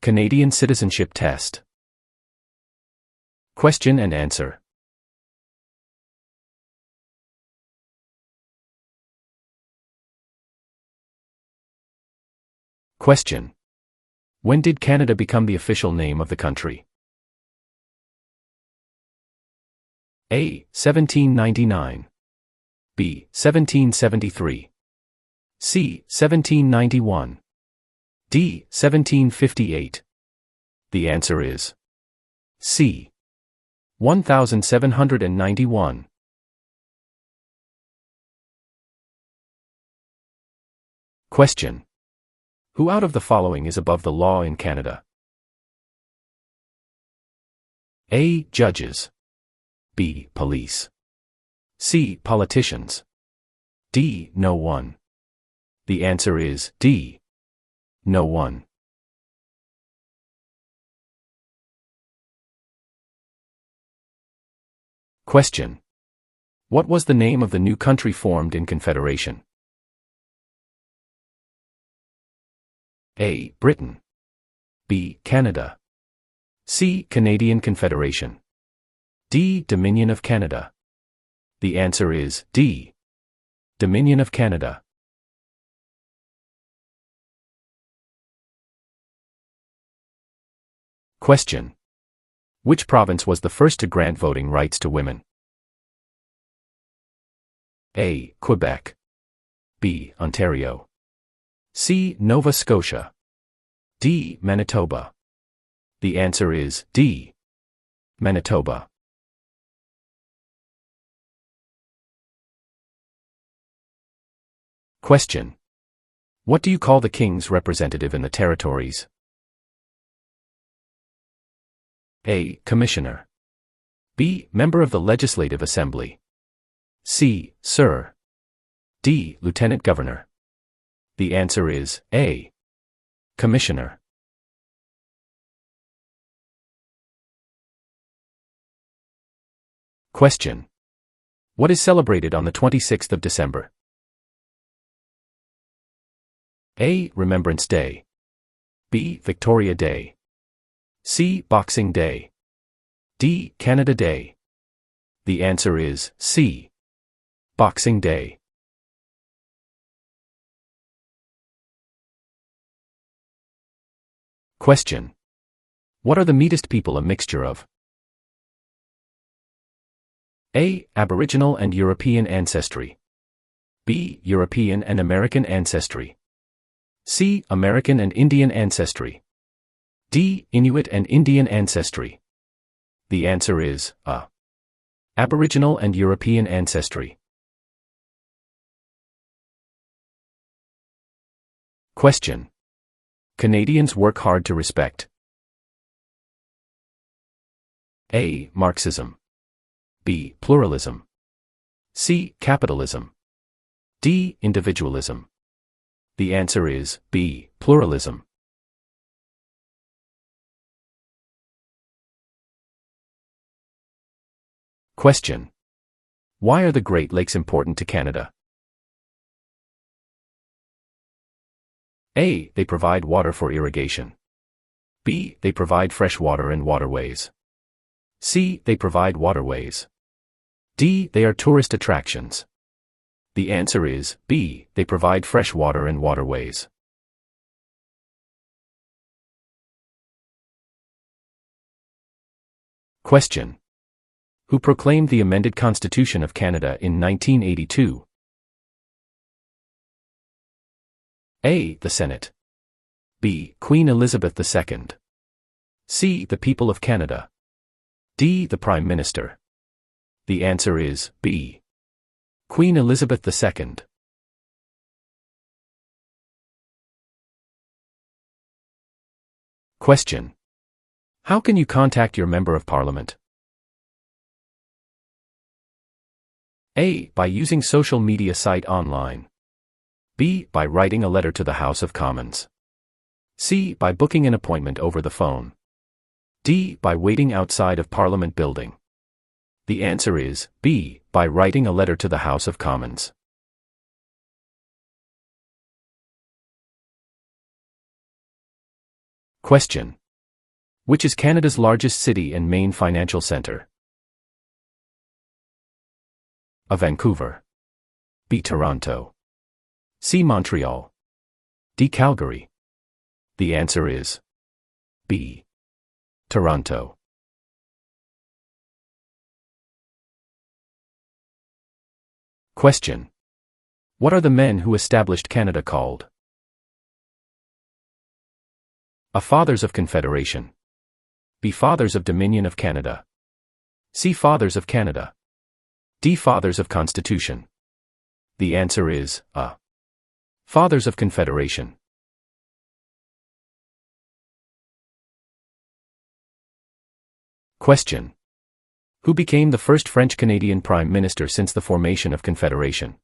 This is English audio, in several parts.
Canadian Citizenship Test. Question and answer. Question. When did Canada become the official name of the country? A. 1799. B. 1773. C. 1791. D. 1758. The answer is C. 1791. Question. Who out of the following is above the law in Canada? A. Judges. B. Police. C. Politicians. D. No one. The answer is D. No one. Question. What was the name of the new country formed in Confederation? A. Britain. B. Canada. C. Canadian Confederation. D. Dominion of Canada. The answer is D. Dominion of Canada. Question. Which province was the first to grant voting rights to women? A. Quebec. B. Ontario. C. Nova Scotia. D. Manitoba. The answer is D. Manitoba. Question. What do you call the King's representative in the territories? A. Commissioner. B. Member of the Legislative Assembly. C. Sir. D. Lieutenant Governor. The answer is A. Commissioner. Question. What is celebrated on the 26th of December? A. Remembrance Day. B. Victoria Day. C. Boxing Day. D. Canada Day. The answer is C. Boxing Day. Question. What are the Metis people a mixture of? A. Aboriginal and European ancestry. B. European and American ancestry. C. American and Indian ancestry. D. Inuit and Indian ancestry. The answer is A. Aboriginal and European ancestry. Question. Canadians work hard to respect. A. Marxism. B. Pluralism. C. Capitalism. D. Individualism. The answer is B. Pluralism. Question. Why are the Great Lakes important to Canada? A. They provide water for irrigation. B. They provide fresh water and waterways. C. They provide waterways. D. They are tourist attractions. The answer is B. They provide fresh water and waterways. Question. Who proclaimed the amended Constitution of Canada in 1982? A. The Senate. B. Queen Elizabeth II. C. The people of Canada. D. The Prime Minister. The answer is B. Queen Elizabeth II. Question. How can you contact your Member of Parliament? A. By using social media site online. B. By writing a letter to the House of Commons. C. By booking an appointment over the phone. D. By waiting outside of Parliament building. The answer is B. By writing a letter to the House of Commons. Question. Which is Canada's largest city and main financial centre? A. Vancouver. B. Toronto. C. Montreal. D. Calgary. The answer is B. Toronto. Question. What are the men who established Canada called? A. Fathers of Confederation. B. Fathers of Dominion of Canada. C. Fathers of Canada. D. Fathers of Constitution. The answer is A. Fathers of Confederation. Question. Who became the first French-Canadian Prime Minister since the formation of Confederation?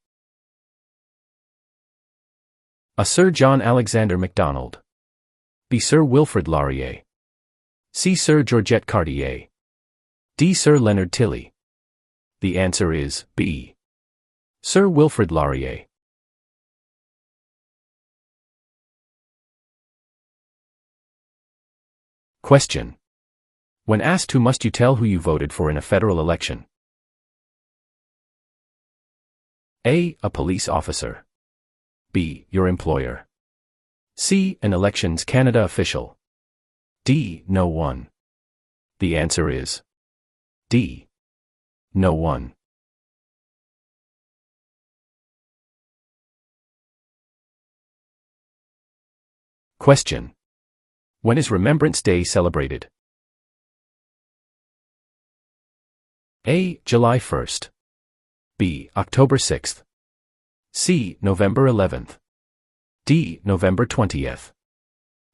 A. Sir John Alexander Macdonald. B. Sir Wilfrid Laurier. C. Sir Georgette Cartier. D. Sir Leonard Tilley. The answer is B. Sir Wilfrid Laurier. Question. When asked who must you tell who you voted for in a federal election? A. A police officer. B. Your employer. C. An Elections Canada official. D. No one. The answer is D. No one. Question. When is Remembrance Day celebrated? A. July 1st. B. October 6th. C. November 11th. D. November 20th.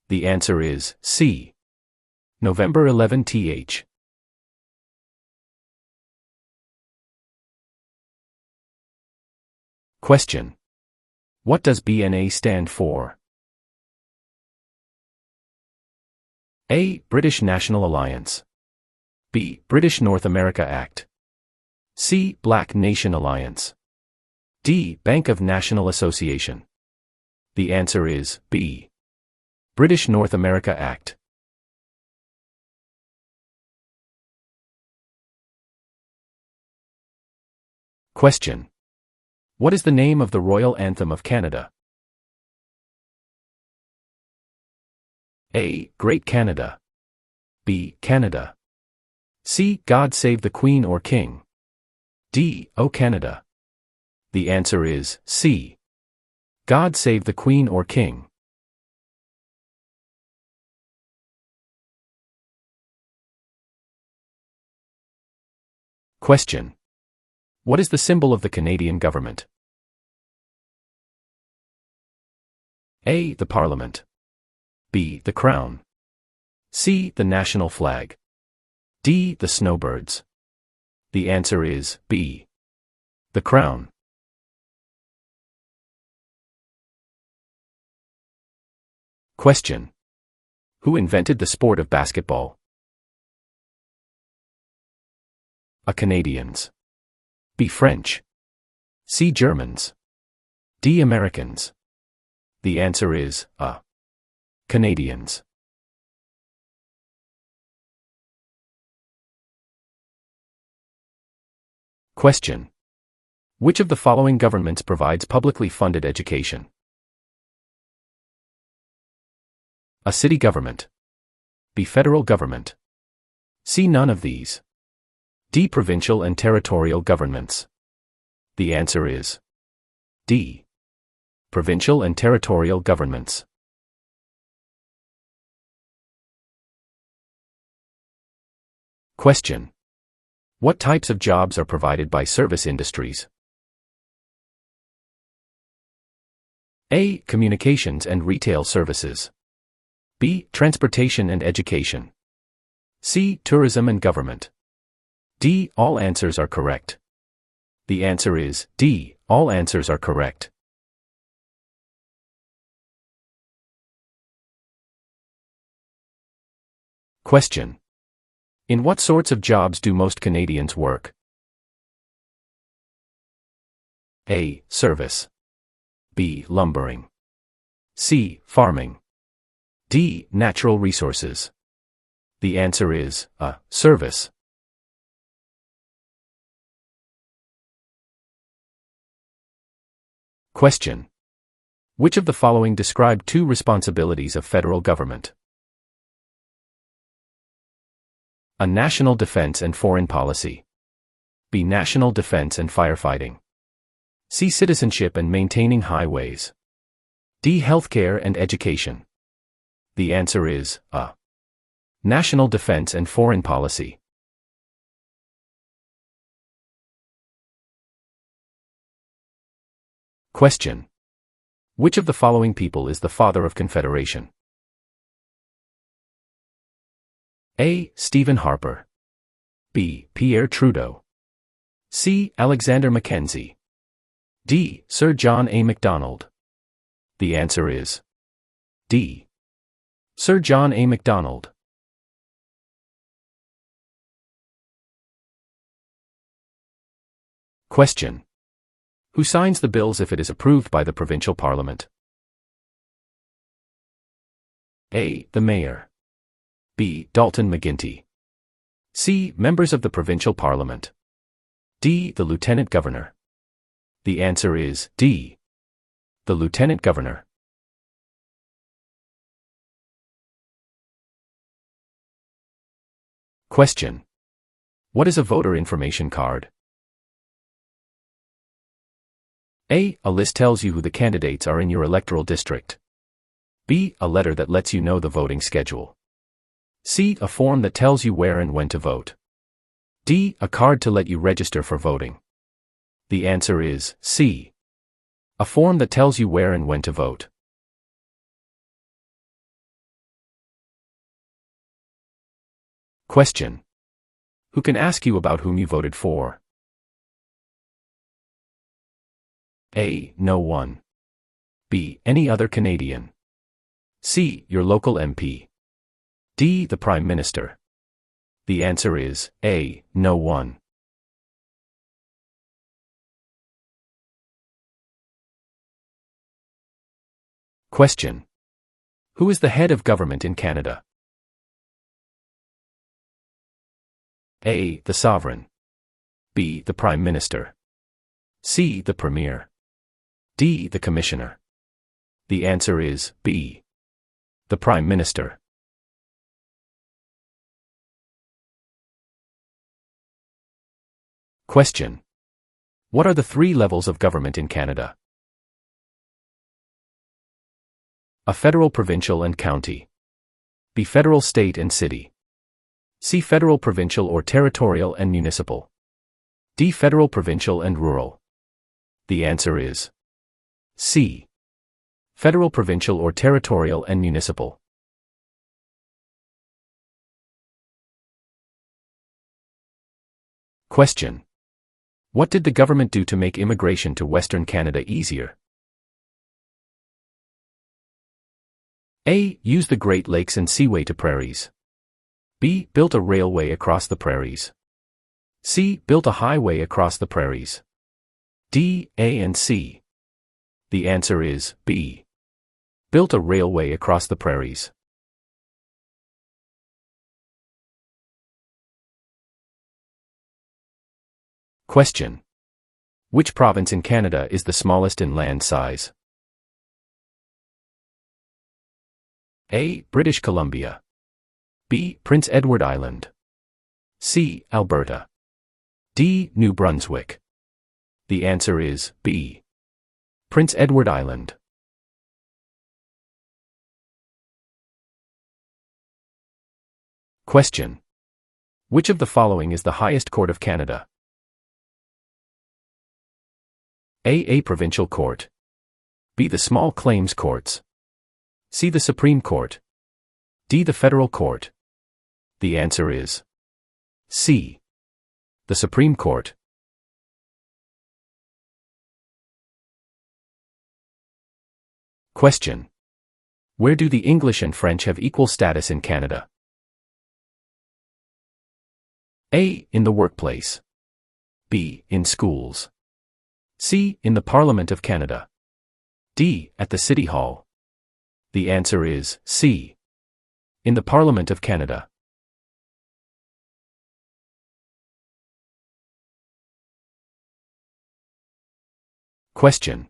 The answer is C. November 11th. Question. What does BNA stand for? A. British National Alliance. B. British North America Act. C. Black Nation Alliance. D. Bank of National Association. The answer is B. British North America Act. Question. What is the name of the Royal Anthem of Canada? A. Great Canada. B. Canada. C. God Save the Queen or King. D. O Canada. The answer is C. God Save the Queen or King. Question. What is the symbol of the Canadian government? A. The Parliament. B. The Crown. C. The national flag. D. The snowbirds. The answer is B. The Crown. Question. Who invented the sport of basketball? A. Canadians. B. French. C. Germans. D. Americans. The answer is A. Canadians. Question. Which of the following governments provides publicly funded education? A. City government. B. Federal government. C. None of these. D. Provincial and territorial governments. The answer is D. Provincial and territorial governments. Question. What types of jobs are provided by service industries? A. Communications and retail services. B. Transportation and education. C. Tourism and government. D. All answers are correct. The answer is D. All answers are correct. Question. In what sorts of jobs do most Canadians work? A. Service. B. Lumbering. C. Farming. D. Natural resources. The answer is A. Service. Question. Which of the following describe two responsibilities of federal government? A. National defense and foreign policy. B. National defense and firefighting. C. Citizenship and maintaining highways. D. Healthcare and education. The answer is A. National defense and foreign policy. Question. Which of the following people is the father of Confederation? A. Stephen Harper. B. Pierre Trudeau. C. Alexander Mackenzie. D. Sir John A. Macdonald. The answer is D. Sir John A. Macdonald. Question. Who signs the bills if it is approved by the provincial parliament? A. The mayor. B. Dalton McGuinty. C. Members of the provincial parliament. D. The lieutenant governor. The answer is D. The lieutenant governor. Question. What is a voter information card? A. A list tells you who the candidates are in your electoral district. B. A letter that lets you know the voting schedule. C. A form that tells you where and when to vote. D. A card to let you register for voting. The answer is C. A form that tells you where and when to vote. Question. Who can ask you about whom you voted for? A. No one. B. Any other Canadian. C. Your local MP. D. The Prime Minister. The answer is A. No one. Question. Who is the head of government in Canada? A. The Sovereign. B. The Prime Minister. C. The Premier. D. The Commissioner. The answer is B. The Prime Minister. Question. What are the three levels of government in Canada? A. Federal, provincial and county. B. Federal, state and city. C. Federal, provincial or territorial and municipal. D. Federal, provincial and rural. The answer is C. Federal, provincial or territorial and municipal. Question. What did the government do to make immigration to Western Canada easier? A. Use the Great Lakes and Seaway to prairies. B. Built a railway across the prairies. C. Built a highway across the prairies. D. A and C. The answer is B. Built a railway across the prairies. Question. Which province in Canada is the smallest in land size? A. British Columbia. B. Prince Edward Island. C. Alberta. D. New Brunswick. The answer is B. Prince Edward Island. Question. Which of the following is the highest court of Canada? A. Provincial Court. B. The Small Claims Courts. C. The Supreme Court. D. The Federal Court. The answer is C. The Supreme Court. Question. Where do the English and French have equal status in Canada? A. In the workplace. B. In schools. C. In the Parliament of Canada. D. At the City Hall. The answer is C. In the Parliament of Canada. Question.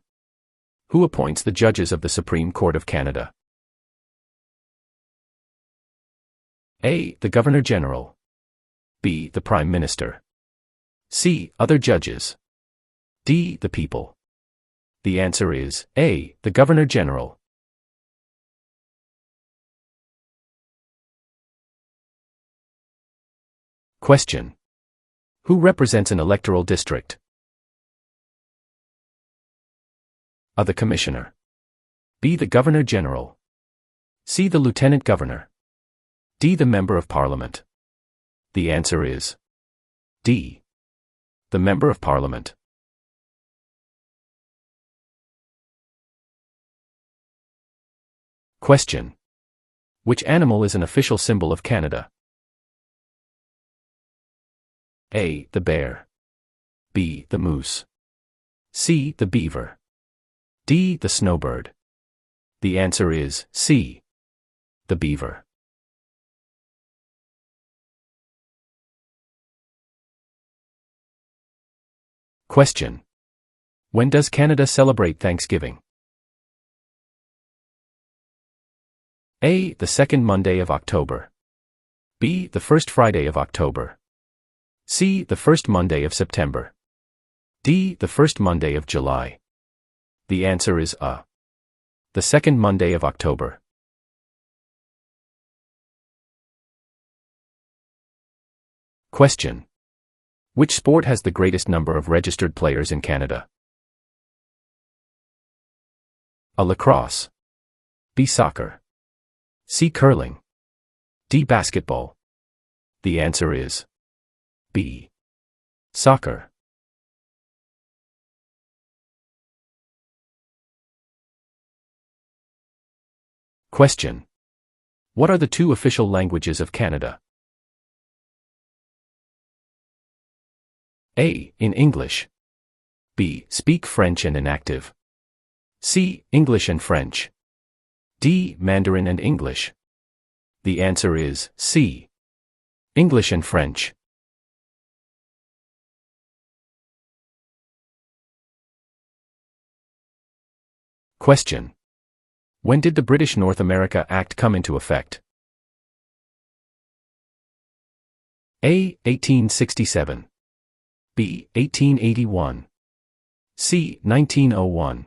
Who appoints the judges of the Supreme Court of Canada? A. The Governor-General. B. The Prime Minister. C. Other judges. D. The people. The answer is A. The Governor-General. Question. Who represents an electoral district? A. The Commissioner. B. The Governor-General. C. The Lieutenant Governor. D. The Member of Parliament. The answer is D. The Member of Parliament. Question. Which animal is an official symbol of Canada? A. The bear. B. The moose. C. The beaver. D. The snowbird. The answer is C. The beaver. Question. When does Canada celebrate Thanksgiving? A. The second Monday of October. B. The first Friday of October. C. The first Monday of September. D. The first Monday of July. The answer is A. The second Monday of October. Question. Which sport has the greatest number of registered players in Canada? A. Lacrosse. B. Soccer. C. Curling. D. Basketball. The answer is B. Soccer. Question. What are the two official languages of Canada? A. In English. B. Speak French and inactive. C. English and French. D. Mandarin and English. The answer is C. English and French. Question. When did the British North America Act come into effect? A. 1867. B. 1881. C. 1901.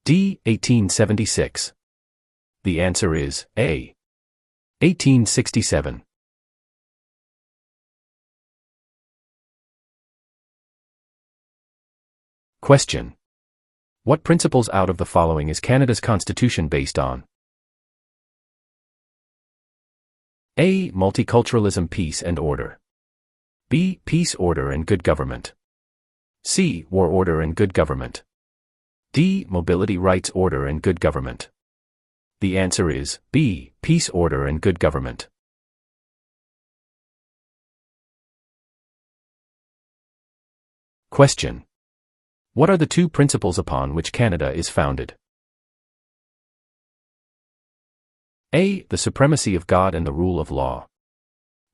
D. 1876. The answer is A. 1867. Question. What principles out of the following is Canada's constitution based on? A. Multiculturalism, peace and order. B. Peace, order and good government. C. War, order and good government. D. Mobility, rights, order and good government. The answer is B. Peace, order and good government. Question. What are the two principles upon which Canada is founded? A. The supremacy of God and the rule of law.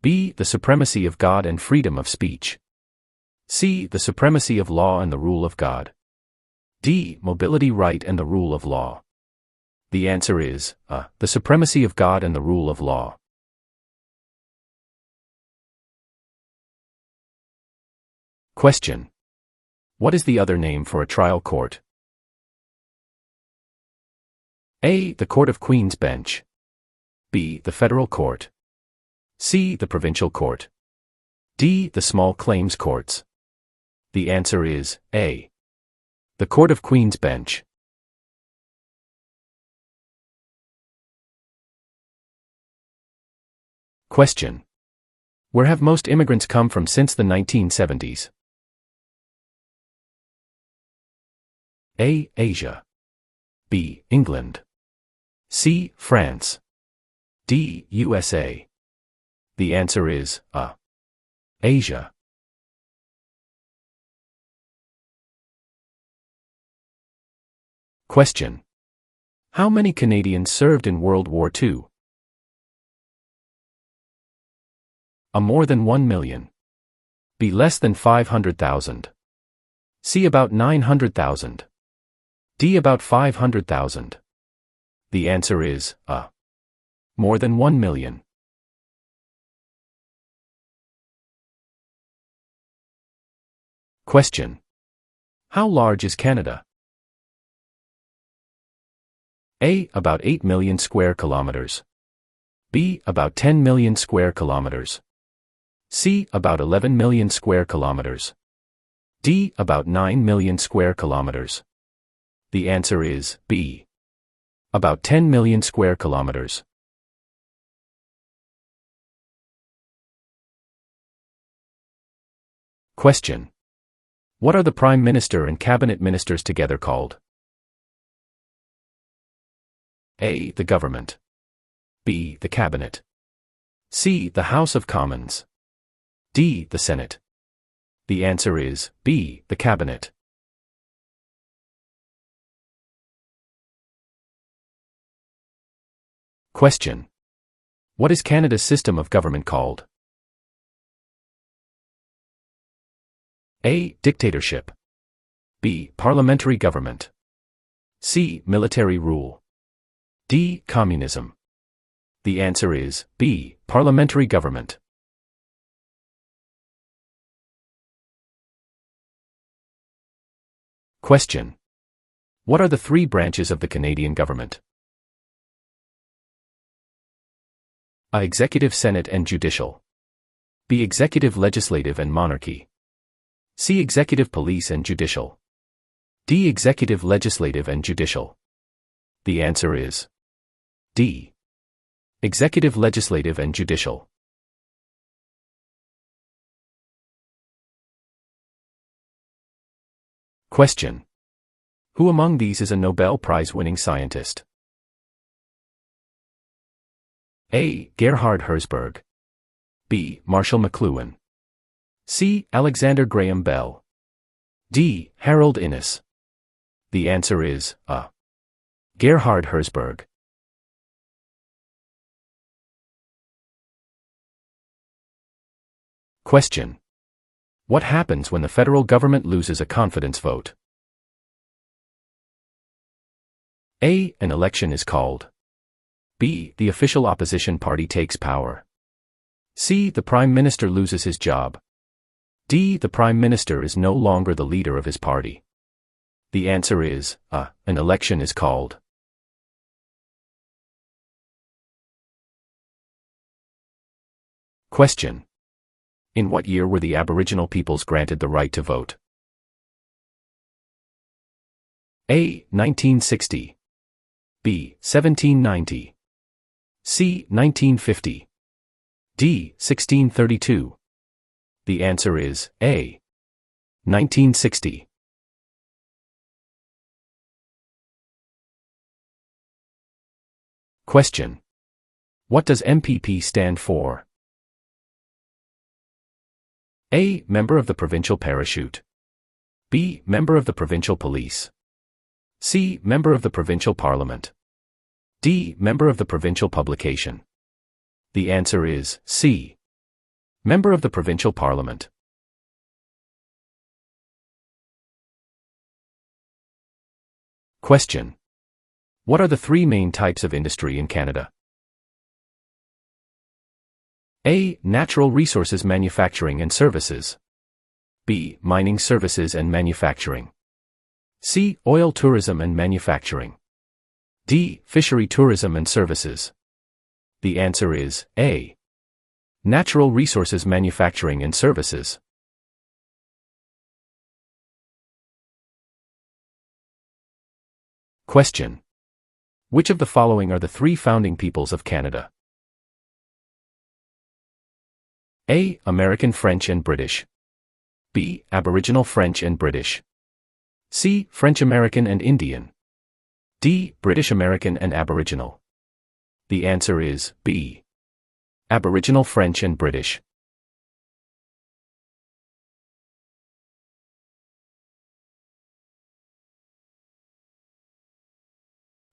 B. The supremacy of God and freedom of speech. C. The supremacy of law and the rule of God. D. Mobility, right and the rule of law. The answer is A. The supremacy of God and the rule of law. Question. What is the other name for a trial court? A. The Court of Queen's Bench. B. The Federal Court. C. The Provincial Court. D. The Small Claims Courts. The answer is A. The Court of Queen's Bench. Question. Where have most immigrants come from since the 1970s? A. Asia. B. England. C. France. D. USA. The answer is A. Asia. Question. How many Canadians served in World War II? A, more than 1 million. B, less than 500,000. C, about 900,000. D, about 500,000. The answer is A, more than 1 million. Question. How large is Canada? A, about 8 million square kilometers. B, about 10 million square kilometers. C, about 11 million square kilometers. D, about 9 million square kilometers. The answer is B, about 10 million square kilometers. Question. What are the Prime Minister and Cabinet Ministers together called? A, the Government. B, the Cabinet. C, the House of Commons. D, the Senate. The answer is B, the Cabinet. Question. What is Canada's system of government called? A, dictatorship. B, parliamentary government. C, military rule. D, communism. The answer is B, parliamentary government. Question. What are the three branches of the Canadian government? A, executive, Senate, and judicial. B, executive, legislative, and monarchy. C, executive, police, and judicial. D, executive, legislative, and judicial. The answer is D, executive, legislative, and judicial. Question. Who among these is a Nobel Prize-winning scientist? A, Gerhard Herzberg. B, Marshall McLuhan. C, Alexander Graham Bell. D, Harold Innis. The answer is A, Gerhard Herzberg. Question. What happens when the federal government loses a confidence vote? A, an election is called. B, the official opposition party takes power. C, the Prime Minister loses his job. D, the Prime Minister is no longer the leader of his party. The answer is A, an election is called. Question. In what year were the Aboriginal peoples granted the right to vote? A, 1960. B, 1790. C, 1950. D, 1632. The answer is A, 1960. Question. What does MPP stand for? A, member of the provincial parachute. B, member of the provincial police. C, member of the provincial parliament. D, member of the provincial publication. The answer is C, member of the provincial parliament. Question. What are the three main types of industry in Canada? A, natural resources manufacturing and services. B, mining services and manufacturing. C, oil tourism and manufacturing. D, fishery tourism and services. The answer is A, natural resources manufacturing and services. Question. Which of the following are the three founding peoples of Canada? A, American French and British. B, Aboriginal French and British. C, French American and Indian. D, British American and Aboriginal. The answer is B, Aboriginal French and British.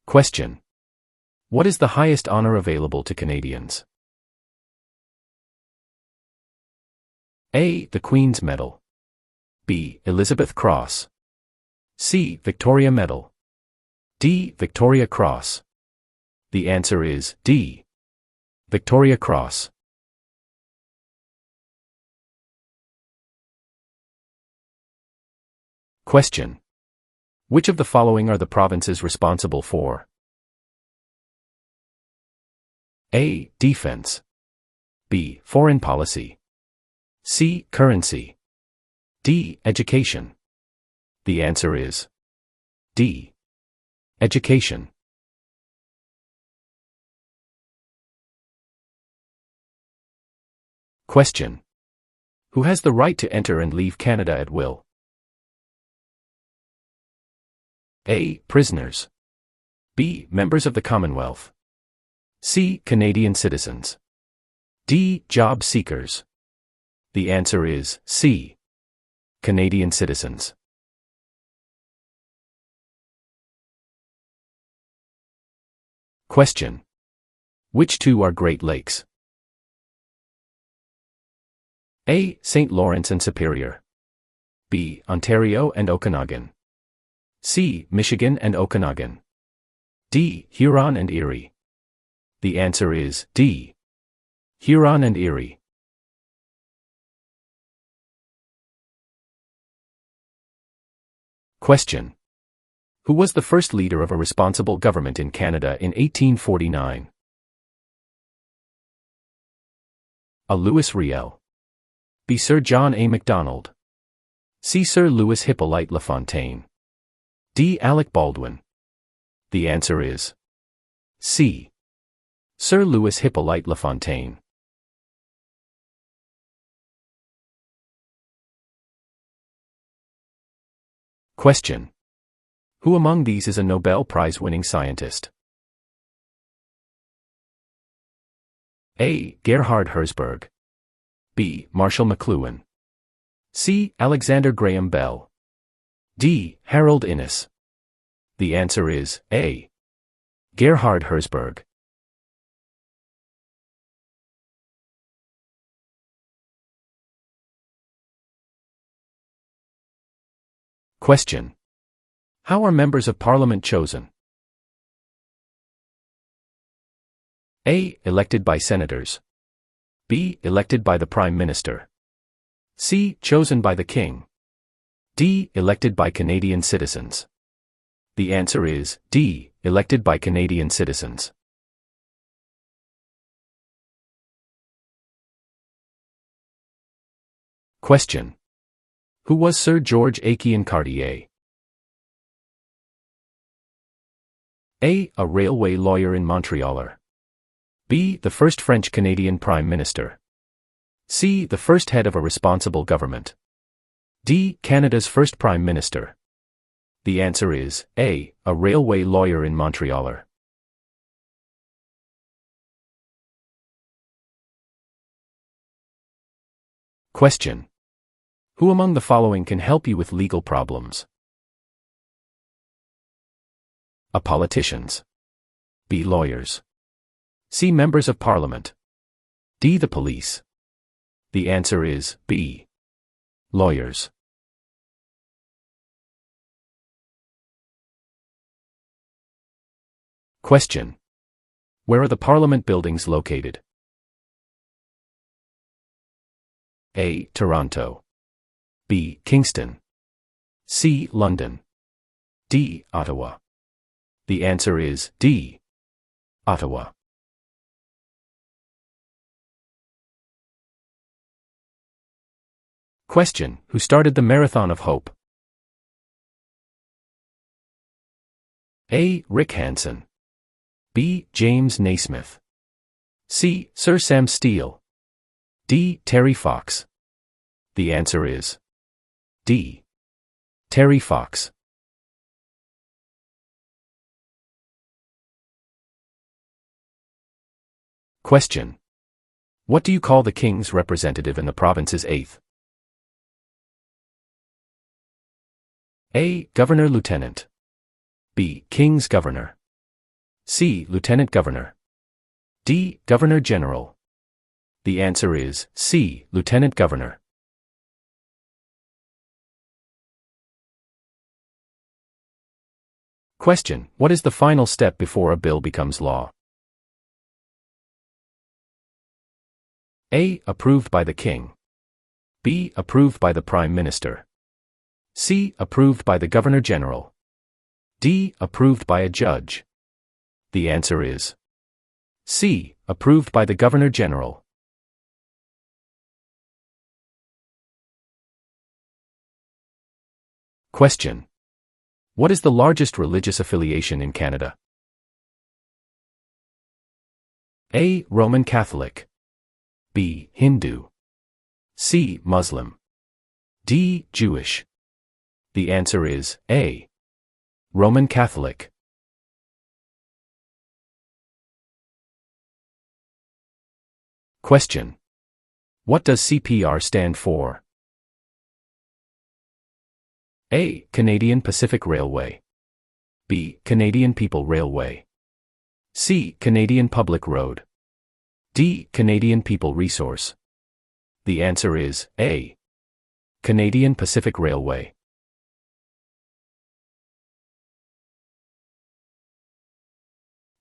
Question. What is the highest honor available to Canadians? A. The Queen's Medal. B. Elizabeth Cross. C. Victoria Medal. D. Victoria Cross. The answer is D. Victoria Cross. Question. Which of the following are the provinces responsible for A. Defense. B. Foreign policy. C. Currency. D. Education. The answer is D. Education. Question. Who has the right to enter and leave Canada at will? A. Prisoners. B. Members of the Commonwealth. C. Canadian citizens. D. Job seekers. The answer is C. Canadian citizens. Question. Which two are Great Lakes? A. St. Lawrence and Superior. B. Ontario and Okanagan. C. Michigan and Okanagan. D. Huron and Erie. The answer is D. Huron and Erie. Question. Who was the first leader of a responsible government in Canada in 1849? A. Louis Riel. B. Sir John A. Macdonald. C. Sir Louis Hippolyte Lafontaine. D. Alec Baldwin. The answer is C. Sir Louis Hippolyte Lafontaine. Question. Who among these is a Nobel Prize-winning scientist? A. Gerhard Herzberg. B. Marshall McLuhan. C. Alexander Graham Bell. D. Harold Innis. The answer is A. Gerhard Herzberg. Question. How are members of Parliament chosen? A. Elected by senators. B. Elected by the Prime Minister. C. Chosen by the King. D. Elected by Canadian citizens. The answer is D. Elected by Canadian citizens. Question. Who was Sir George Aiken Cartier? A. A railway lawyer in Montreal. B. The first French-Canadian Prime Minister. C. The first head of a responsible government. D. Canada's first Prime Minister. The answer is A. A railway lawyer in Montreal. Question. Who among the following can help you with legal problems? A. Politicians. B. Lawyers. C. Members of Parliament. D. The police. The answer is B. Lawyers. Question. Where are the Parliament buildings located? A. Toronto. B. Kingston. C. London. D. Ottawa. The answer is D. Ottawa. Question. Who started the Marathon of Hope? A. Rick Hansen. B. James Naismith. C. Sir Sam Steele. D. Terry Fox. The answer is D. Terry Fox. Question. What do you call the King's representative in the province's 8th? A. Governor Lieutenant. B. King's Governor. C. Lieutenant Governor. D. Governor General. The answer is C. Lieutenant Governor. Question: what is the final step before a bill becomes law? A. Approved by the King. B. Approved by the Prime Minister. C. Approved by the Governor General. D. Approved by a judge. The answer is C. Approved by the Governor General. Question: what is the largest religious affiliation in Canada? A. Roman Catholic. B. Hindu. C. Muslim. D. Jewish. The answer is A. Roman Catholic. Question: what does CPR stand for? A. Canadian Pacific Railway. B. Canadian People Railway. C. Canadian Public Road. D. Canadian People Resource. The answer is A. Canadian Pacific Railway.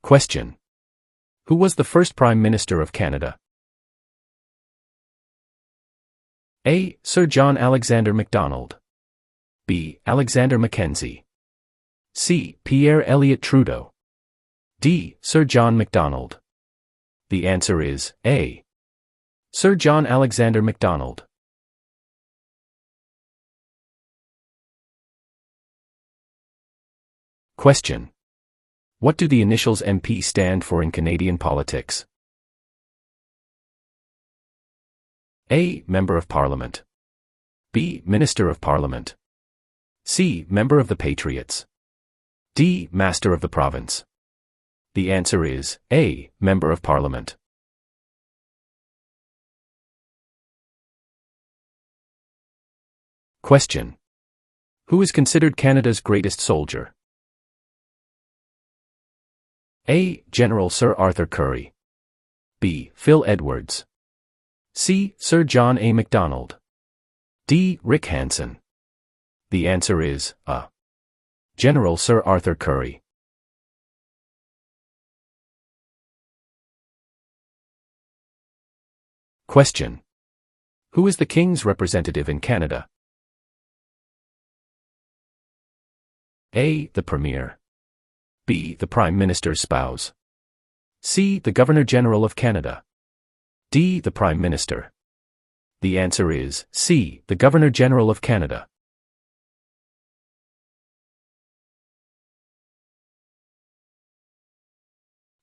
Question: who was the first Prime Minister of Canada? A. Sir John Alexander Macdonald. B. Alexander Mackenzie. C. Pierre Elliott Trudeau. D. Sir John Macdonald. The answer is A. Sir John Alexander Macdonald. Question: what do the initials MP stand for in Canadian politics? A. Member of Parliament. B. Minister of Parliament. C. Member of the Patriots. D. Master of the Province. The answer is A. Member of Parliament. Question: who is considered Canada's greatest soldier? A. General Sir Arthur Currie. B. Phil Edwards. C. Sir John A. Macdonald. D. Rick Hansen. The answer is A. General Sir Arthur Currie. Question: who is the King's representative in Canada? A. The Premier. B. The Prime Minister's spouse. C. The Governor General of Canada. D. The Prime Minister. The answer is C. The Governor General of Canada.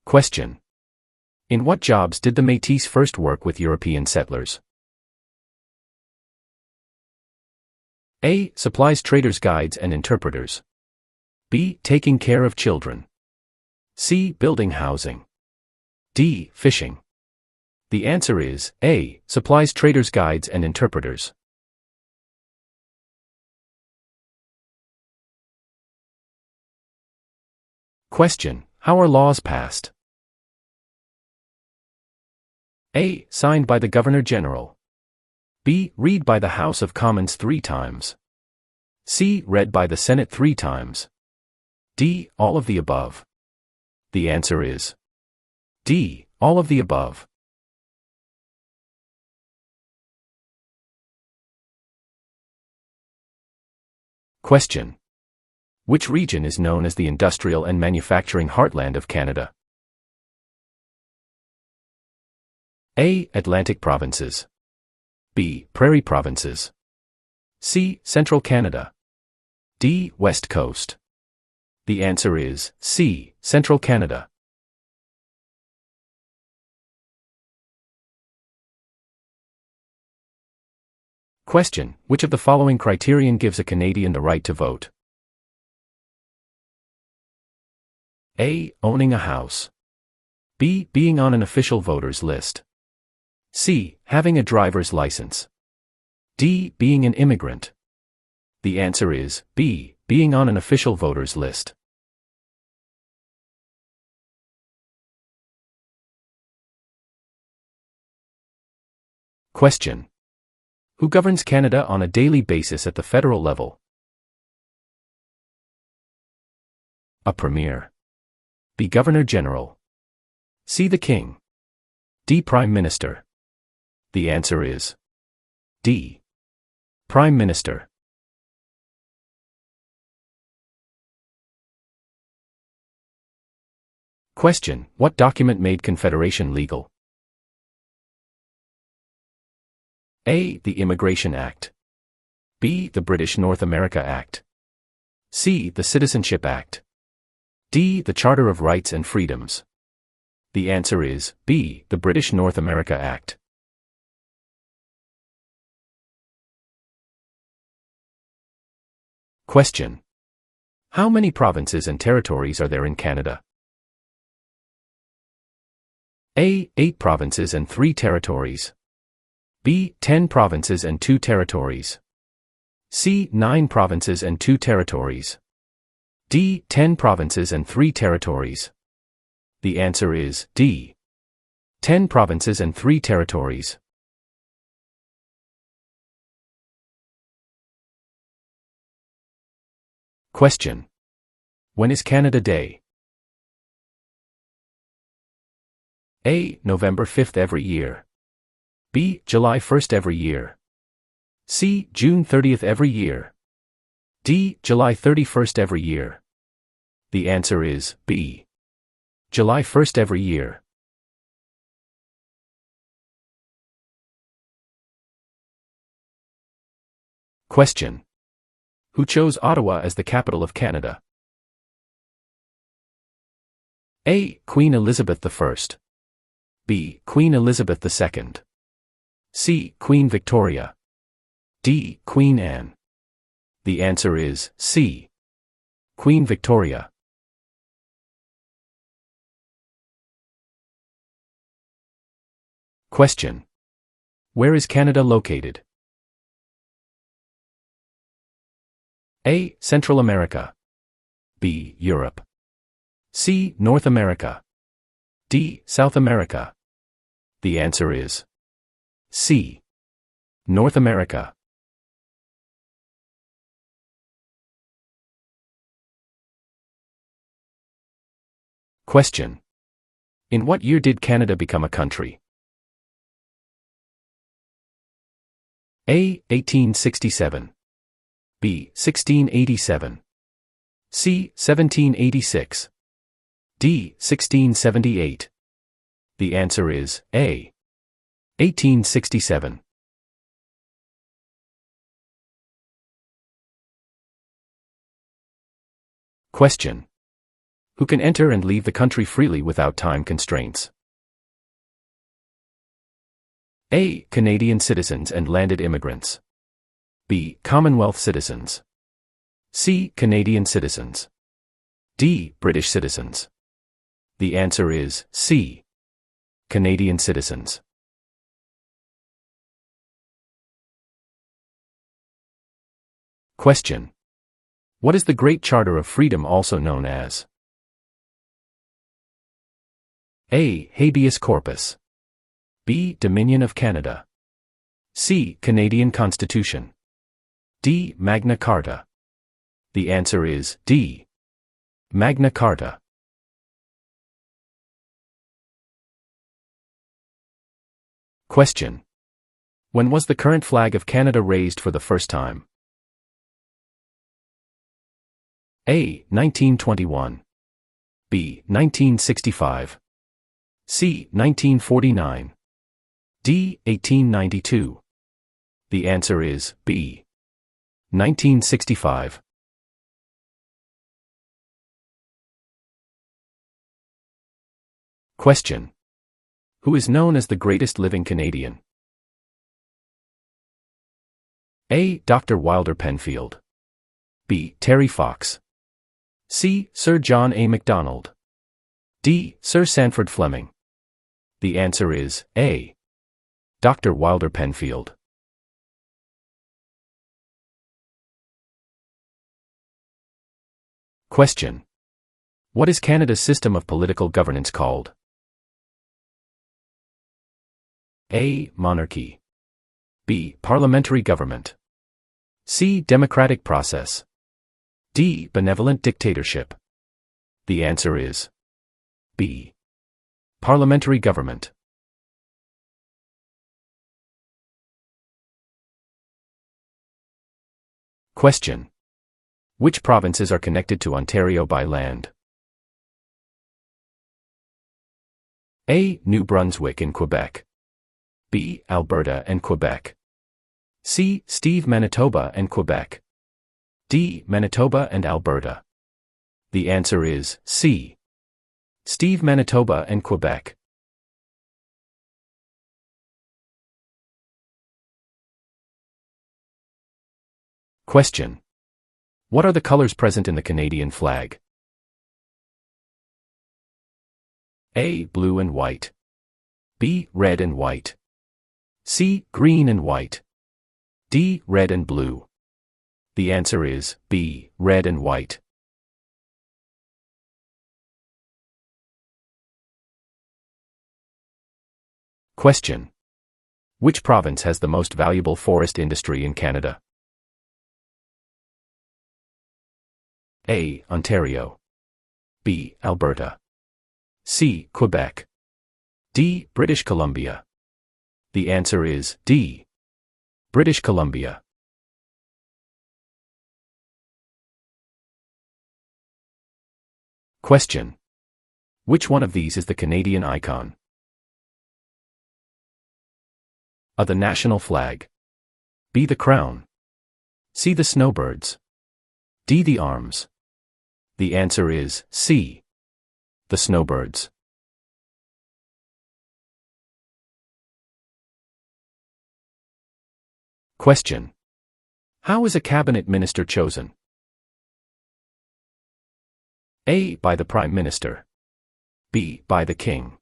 Question: in what jobs did the Métis first work with European settlers? A. Supplies traders' guides and interpreters. B. Taking care of children. C. Building housing. D. Fishing. The answer is A. Supplies traders' guides and interpreters. Question: how are laws passed? A. Signed by the Governor General. B. Read by the House of Commons 3 times. C. Read by the Senate 3 times. D. All of the above. The answer is D. All of the above. Question: which region is known as the industrial and manufacturing heartland of Canada? A. Atlantic provinces. B. Prairie provinces. C. Central Canada. D. West Coast. The answer is C. Central Canada. Question: which of the following criterion gives a Canadian the right to vote? A. Owning a house. B. Being on an official voters list. C. Having a driver's license. D. Being an immigrant. The answer is B. Being on an official voters list. Question: who governs Canada on a daily basis at the federal level? A Premier. B. Governor General. C. The King. D. Prime Minister. The answer is D. Prime Minister. Question: what document made Confederation legal? A. The Immigration Act. B. The British North America Act. C. The Citizenship Act. D. The Charter of Rights and Freedoms. The answer is B. The British North America Act. Question: how many provinces and territories are there in Canada? A. 8 provinces and 3 territories. B. 10 provinces and 2 territories. C. 9 provinces and 2 territories. D. 10 provinces and 3 territories. The answer is D. 10 provinces and 3 territories. Question: when is Canada Day? A. November 5th every year. B. July 1st every year. C. June 30th every year. D. July 31st every year. The answer is B. July 1st every year. Question: who chose Ottawa as the capital of Canada? A. Queen Elizabeth I. B. Queen Elizabeth II. C. Queen Victoria. D. Queen Anne. The answer is C. Queen Victoria. Question: where is Canada located? A. Central America. B. Europe. C. North America. D. South America. The answer is C. North America. Question: in what year did Canada become a country? A. 1867. B. 1687. C. 1786. D. 1678. The answer is A. 1867. Question: who can enter and leave the country freely without time constraints? A. Canadian citizens and landed immigrants. B. Commonwealth citizens. C. Canadian citizens. D. British citizens. The answer is C. Canadian citizens. Question: what is the Great Charter of Freedom also known as? A. Habeas corpus. B. Dominion of Canada. C. Canadian Constitution. D. Magna Carta. The answer is D. Magna Carta. Question: when was the current flag of Canada raised for the first time? A. 1921. B. 1965. C. 1949. D. 1892. The answer is B. 1965. Question: who is known as the greatest living Canadian? A. Dr. Wilder Penfield. B. Terry Fox. C. Sir John A. Macdonald. D. Sir Sanford Fleming. The answer is A. Dr. Wilder Penfield. Question: what is Canada's system of political governance called? A. Monarchy. B. Parliamentary government. C. Democratic process. D. Benevolent dictatorship. The answer is B. Parliamentary government. Question. Which provinces are connected to Ontario by land? A. New Brunswick and Quebec. B. Alberta and Quebec. C. Steve, Manitoba and Quebec. D. Manitoba and Alberta. The answer is C. Steve, Manitoba and Quebec. Question. What are the colors present in the Canadian flag? A. Blue and white. B. Red and white. C. Green and white. D. Red and blue. The answer is B. Red and white. Question. Which province has the most valuable forest industry in Canada? A. Ontario. B. Alberta. C. Quebec. D. British Columbia. The answer is D. British Columbia. Question. Which one of these is the Canadian icon? A. The national flag. B. The crown. C. The snowbirds. D. The arms. The answer is C. The snowbirds. Question. How is a cabinet minister chosen? A. By the Prime Minister. B. By the King.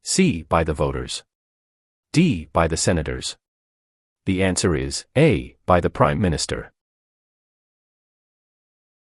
C. By the voters. D. By the senators. The answer is A. By the Prime Minister.